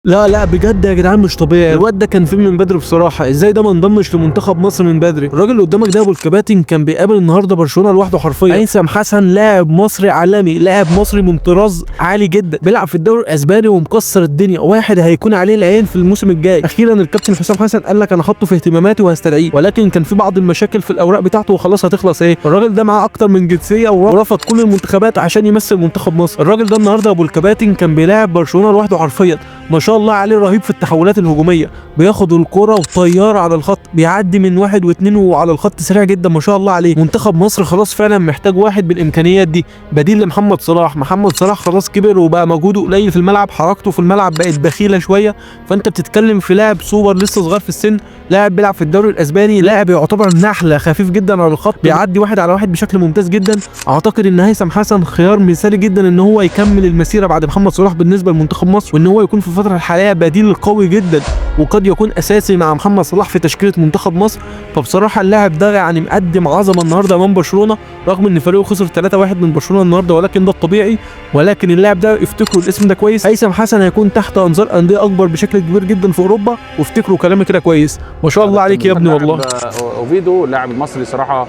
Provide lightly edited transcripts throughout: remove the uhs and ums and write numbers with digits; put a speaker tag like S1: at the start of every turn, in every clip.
S1: لا لا بجد يا جدعان مش طبيعي، الواد ده كان فين من بدري بصراحه، ازاي ده ما انضمش لمنتخب مصر من بدري؟ الراجل اللي قدامك ده ابو الكباتن كان بيقابل النهارده برشلونه لوحده حرفيا. هيثم حسن لاعب مصري عالمي، لاعب مصري من طراز عالي جدا، بيلعب في الدوري الاسباني ومكسر الدنيا، واحد هيكون عليه العين في الموسم الجاي. اخيرا الكابتن حسام حسن قال لك انا حاطه في اهتماماتي وهستدعيه، ولكن كان في بعض المشاكل في الاوراق بتاعته وخلاص هتخلص ايه. الراجل ده معاه اكتر من جنسيه ورفض كل المنتخبات عشان يمثل منتخب مصر. الراجل ده النهارده ابو الكباتن كان بيلاعب برشلونه لوحده حرفيا، ما شاء الله عليه، رهيب في التحولات الهجوميه، بياخد الكرة وطيارة على الخط، بيعدي من واحد واثنين وعلى الخط سريع جدا، ما شاء الله عليه. منتخب مصر خلاص فعلا محتاج واحد بالامكانيات دي بديل لمحمد صلاح. محمد صلاح خلاص كبر وبقى مجهوده قليل في الملعب، حركته في الملعب بقت بخيله شويه، فانت بتتكلم في لاعب سوبر لسه صغير في السن، لاعب بيلعب في الدوري الاسباني، لاعب يعتبر نحله، خفيف جدا على الخط، بيعدي واحد على واحد بشكل ممتاز جدا. اعتقد ان هيثم حسن خيار مثالي جدا ان هو يكمل المسيره بعد محمد صلاح بالنسبه لمنتخب مصر، وان هو يكون في الفتره الحاليه بديل قوي جدا، وقد يكون اساسي مع محمد صلاح في تشكيله منتخب مصر. فبصراحه اللاعب ده يعني مقدم عظمه النهارده امام برشلونه، رغم ان فريقه خسر 3-1 من برشلونه النهارده، ولكن ده الطبيعي. ولكن اللاعب ده افتكروا الاسم ده كويس، هيثم حسن هيكون تحت انظار انديه اكبر بشكل كبير جدا في اوروبا، وافتكروا كلامي كده كويس. ما شاء الله عليك يا ابني والله.
S2: اوفيدو اللاعب المصري صراحه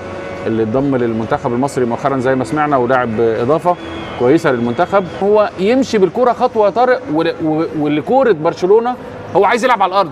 S2: اللي انضم للمنتخب المصري مؤخرا زي ما سمعنا، ولاعب اضافه كويسه للمنتخب. هو يمشي بالكره خطوه يا طارق، ولكوره برشلونه هو عايز يلعب على الارض.